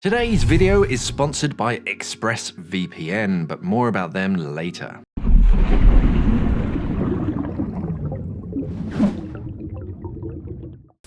Today's video is sponsored by ExpressVPN, but more about them later.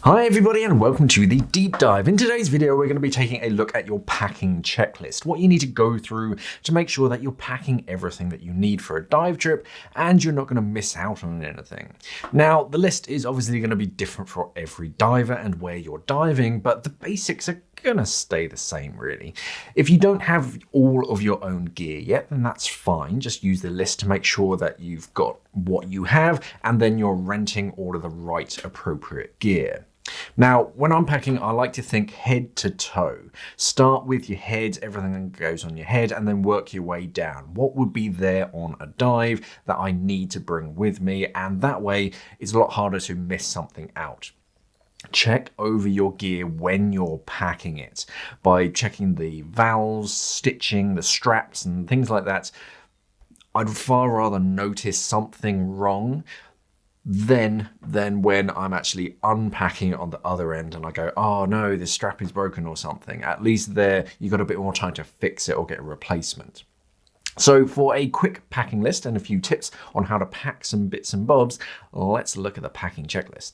Hi everybody and welcome to the deep dive. In today's video we're going to be taking a look at your packing checklist, what you need to go through to make sure that you're packing everything that you need for a dive trip and you're not going to miss out on anything. Now the list is obviously going to be different for every diver and where you're diving, but the basics are gonna stay the same really. If you don't have all of your own gear yet, then that's fine. Just use the list to make sure that you've got what you have and then you're renting all of the right appropriate gear. Now, when I'm packing, I like to think head to toe. Start with your head, everything that goes on your head, and then work your way down. What would be there on a dive that I need to bring with me? And that way, it's a lot harder to miss something out. Check over your gear when you're packing it by checking the valves, stitching, the straps and things like that. I'd far rather notice something wrong than when I'm actually unpacking it on the other end and I go, oh no, this strap is broken or something. At least there you've got a bit more time to fix it or get a replacement. So for a quick packing list and a few tips on how to pack some bits and bobs, let's look at the packing checklist.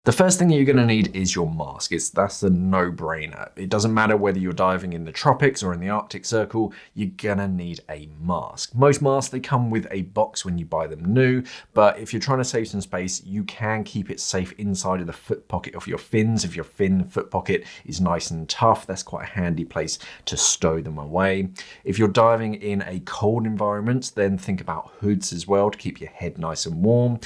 The first thing you're going to need is your mask. That's a no-brainer. It doesn't matter whether you're diving in the tropics or in the Arctic Circle, you're going to need a mask. Most masks, they come with a box when you buy them new, but if you're trying to save some space, you can keep it safe inside of the foot pocket of your fins. If your fin foot pocket is nice and tough, that's quite a handy place to stow them away. If you're diving in a cold environment, then think about hoods as well to keep your head nice and warm.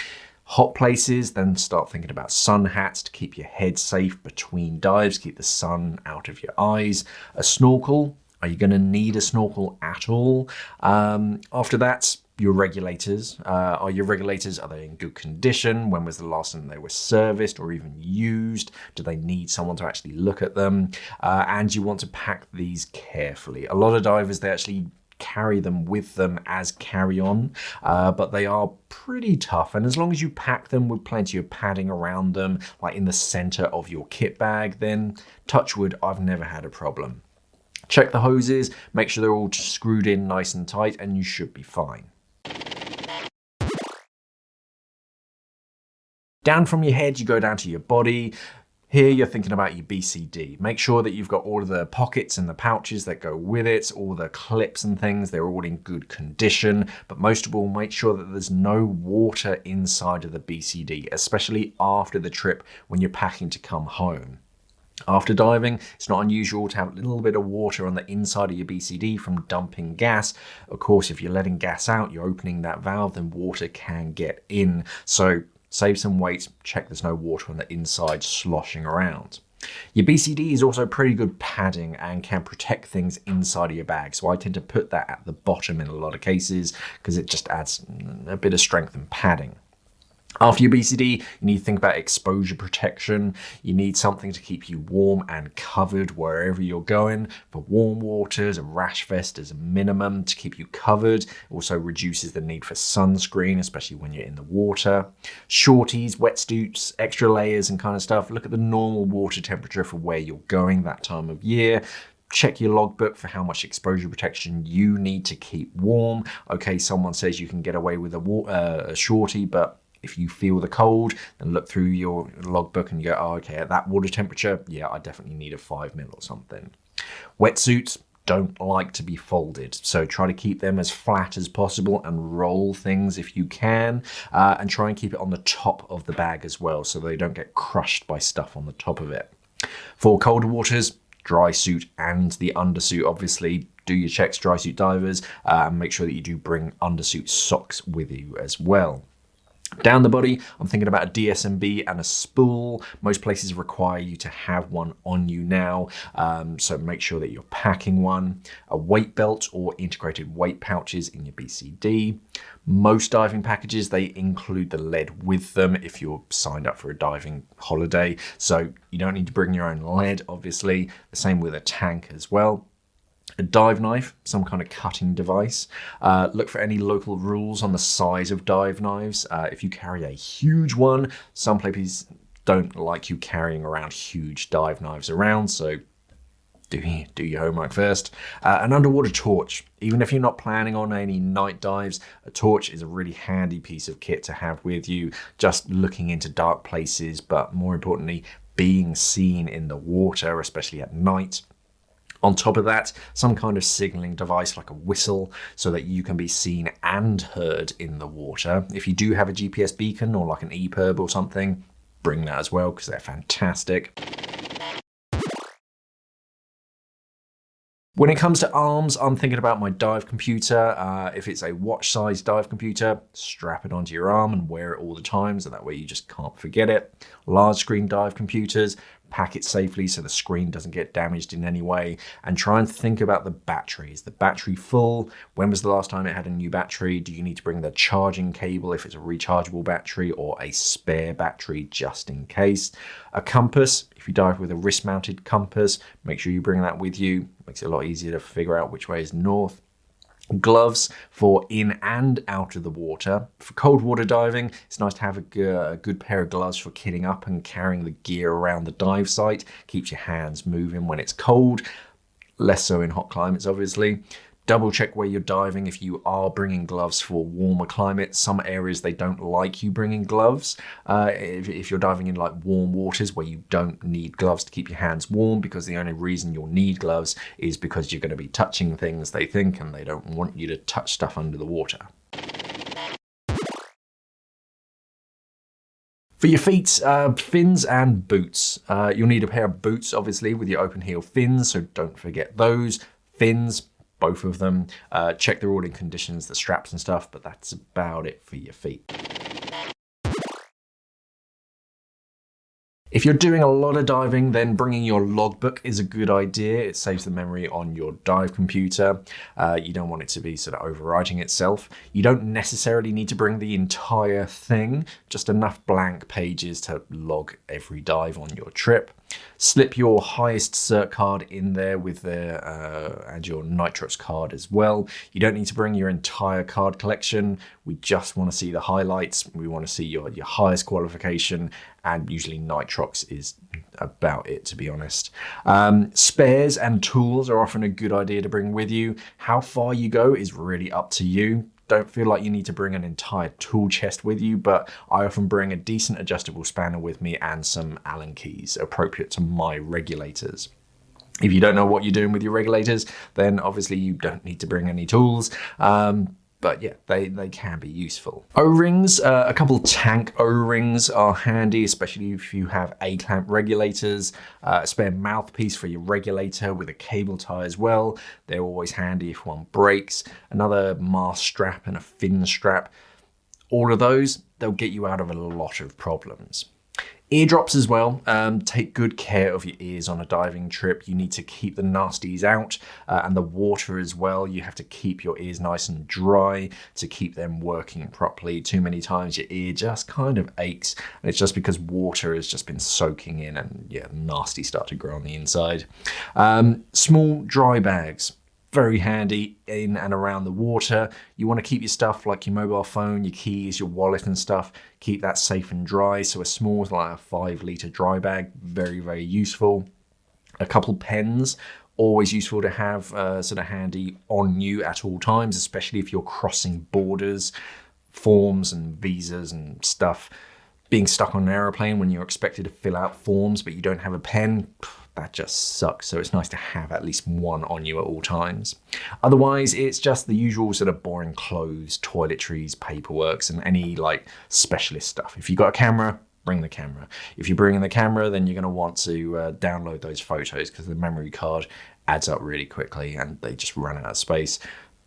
Hot places, then start thinking about sun hats to keep your head safe between dives, keep the sun out of your eyes. A snorkel, are you going to need a snorkel at all? After that, your regulators. Are they in good condition? When was the last time they were serviced or even used? Do they need someone to actually look at them? And you want to pack these carefully. A lot of divers, they actually carry them with them as carry-on, but they are pretty tough, and as long as you pack them with plenty of padding around them, like in the center of your kit bag, then touch wood, I've never had a problem. Check the hoses, make sure they're all screwed in nice and tight, and you should be fine. Down from your head, you go down to your body. Here you're thinking about your BCD. Make sure that you've got all of the pockets and the pouches that go with it, all the clips and things, they're all in good condition. But most of all, make sure that there's no water inside of the BCD, especially after the trip when you're packing to come home. After diving, it's not unusual to have a little bit of water on the inside of your BCD from dumping gas. Of course, if you're letting gas out, you're opening that valve, then water can get in. So save some weight, check there's no water on the inside sloshing around. Your BCD is also pretty good padding and can protect things inside of your bag. So I tend to put that at the bottom in a lot of cases because it just adds a bit of strength and padding. After your BCD, you need to think about exposure protection. You need something to keep you warm and covered wherever you're going. For warm waters, a rash vest is a minimum to keep you covered. It also reduces the need for sunscreen, especially when you're in the water. Shorties, wetsuits, extra layers and kind of stuff. Look at the normal water temperature for where you're going that time of year. Check your logbook for how much exposure protection you need to keep warm. Okay, someone says you can get away with a shorty, but if you feel the cold, then look through your logbook and you go, oh, okay, at that water temperature, yeah, I definitely need a 5 mil or something. Wetsuits don't like to be folded, so try to keep them as flat as possible and roll things if you can, and try and keep it on the top of the bag as well so they don't get crushed by stuff on the top of it. For colder waters, dry suit and the undersuit, obviously. Do your checks, dry suit divers, and make sure that you do bring undersuit socks with you as well. Down the body, I'm thinking about a DSMB and a spool. Most places require you to have one on you now, so make sure that you're packing one. A weight belt or integrated weight pouches in your BCD. Most diving packages, they include the lead with them if you're signed up for a diving holiday, so you don't need to bring your own lead, obviously. The same with a tank as well. A dive knife, some kind of cutting device. Look for any local rules on the size of dive knives. If you carry a huge one, some places don't like you carrying around huge dive knives around, so do your homework first. An underwater torch. Even if you're not planning on any night dives, a torch is a really handy piece of kit to have with you, just looking into dark places, but more importantly, being seen in the water, especially at night. On top of that, some kind of signaling device like a whistle so that you can be seen and heard in the water. If you do have a GPS beacon or like an EPIRB or something, bring that as well because they're fantastic. When it comes to arms, I'm thinking about my dive computer. If it's a watch-sized dive computer, strap it onto your arm and wear it all the time, so that way you just can't forget it. Large screen dive computers, pack it safely so the screen doesn't get damaged in any way, and try and think about the battery. Is the battery full? When was the last time it had a new battery? Do you need to bring the charging cable if it's a rechargeable battery, or a spare battery just in case? A compass. If you dive with a wrist-mounted compass, make sure you bring that with you. Makes it a lot easier to figure out which way is north. Gloves for in and out of the water. For cold water diving, it's nice to have a good pair of gloves for kitting up and carrying the gear around the dive site. Keeps your hands moving when it's cold. Less so in hot climates, obviously. Double check where you're diving if you are bringing gloves for warmer climates. Some areas they don't like you bringing gloves. If you're diving in like warm waters where you don't need gloves to keep your hands warm, because the only reason you'll need gloves is because you're going to be touching things, they think, and they don't want you to touch stuff under the water. For your feet, fins and boots. You'll need a pair of boots, obviously, with your open heel fins, so don't forget those. Fins, both of them. Check they're all in conditions, the straps and stuff, but that's about it for your feet. If you're doing a lot of diving, then bringing your logbook is a good idea. It saves the memory on your dive computer. You don't want it to be sort of overwriting itself. You don't necessarily need to bring the entire thing, just enough blank pages to log every dive on your trip. Slip your highest cert card in there with and your nitrox card as well. You don't need to bring your entire card collection. We just want to see the highlights. We want to see your highest qualification, and usually nitrox is about it, to be honest. Spares and tools are often a good idea to bring with you. How far you go is really up to you. Don't feel like you need to bring an entire tool chest with you, but I often bring a decent adjustable spanner with me and some Allen keys appropriate to my regulators. If you don't know what you're doing with your regulators, then obviously you don't need to bring any tools. But yeah, they can be useful. O-rings, a couple tank O-rings are handy, especially if you have A-clamp regulators. A spare mouthpiece for your regulator with a cable tie as well. They're always handy if one breaks. Another mast strap and a fin strap. All of those, they'll get you out of a lot of problems. Eardrops as well. Take good care of your ears on a diving trip. You need to keep the nasties out and the water as well. You have to keep your ears nice and dry to keep them working properly. Too many times your ear just kind of aches, and it's just because water has just been soaking in, and yeah, nasty start to grow on the inside. Small dry bags. Very handy in and around the water. You want to keep your stuff like your mobile phone, your keys, your wallet and stuff, keep that safe and dry. So a small, like a 5-litre dry bag, very, very useful. A couple pens, always useful to have sort of handy on you at all times, especially if you're crossing borders, forms and visas and stuff. Being stuck on an aeroplane when you're expected to fill out forms but you don't have a pen, that just sucks. So it's nice to have at least one on you at all times. Otherwise, it's just the usual sort of boring clothes, toiletries, paperworks, and any like specialist stuff. If you've got a camera, bring the camera. If you're bringing the camera, then you're going to want to download those photos because the memory card adds up really quickly and they just run out of space.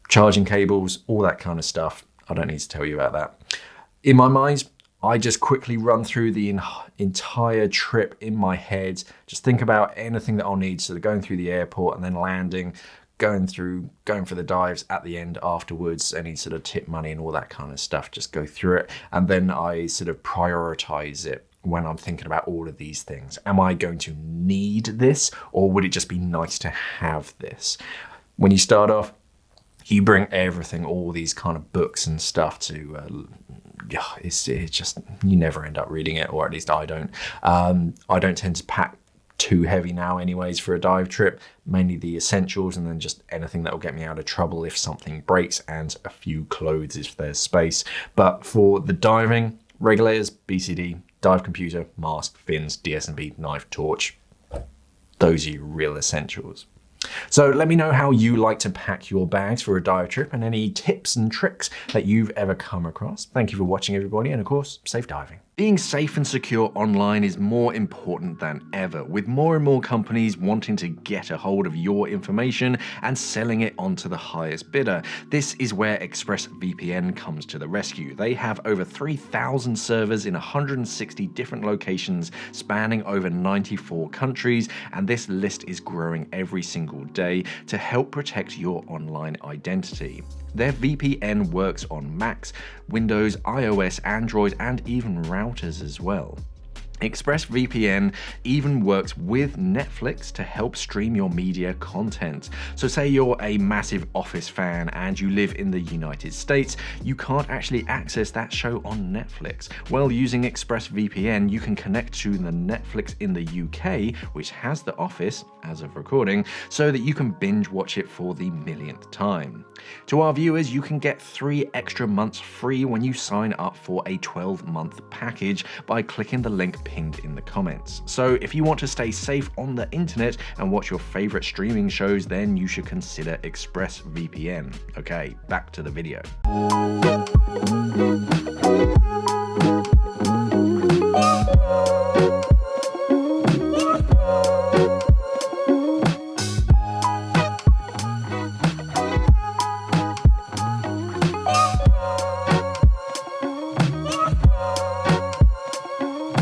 Charging cables, all that kind of stuff. I don't need to tell you about that. In my mind, I just quickly run through the entire trip in my head. Just think about anything that I'll need. So going through the airport and then landing, going for the dives at the end afterwards, any sort of tip money and all that kind of stuff. Just go through it. And then I sort of prioritize it when I'm thinking about all of these things. Am I going to need this, or would it just be nice to have this? When you start off, you bring everything, all these kind of books and stuff to it's just, you never end up reading it, or at least I don't. I don't tend to pack too heavy now anyways for a dive trip, mainly the essentials and then just anything that will get me out of trouble if something breaks, and a few clothes if there's space. But for the diving, regulators, BCD, dive computer, mask, fins, DS&B, knife, torch, those are your real essentials. So let me know how you like to pack your bags for a dive trip and any tips and tricks that you've ever come across. Thank you for watching, everybody, and of course, safe diving. Being safe and secure online is more important than ever, with more and more companies wanting to get a hold of your information and selling it on to the highest bidder. This is where ExpressVPN comes to the rescue. They have over 3,000 servers in 160 different locations spanning over 94 countries, and this list is growing every single day to help protect your online identity. Their VPN works on Macs, Windows, iOS, Android, and even routers as well. ExpressVPN even works with Netflix to help stream your media content. So say you're a massive Office fan and you live in the United States, you can't actually access that show on Netflix. Well, using ExpressVPN, you can connect to the Netflix in the UK, which has The Office as of recording, so that you can binge watch it for the millionth time. To our viewers, you can get 3 extra months free when you sign up for a 12-month package by clicking the link pinned in the comments. So if you want to stay safe on the internet and watch your favorite streaming shows, then you should consider ExpressVPN. Okay, back to the video.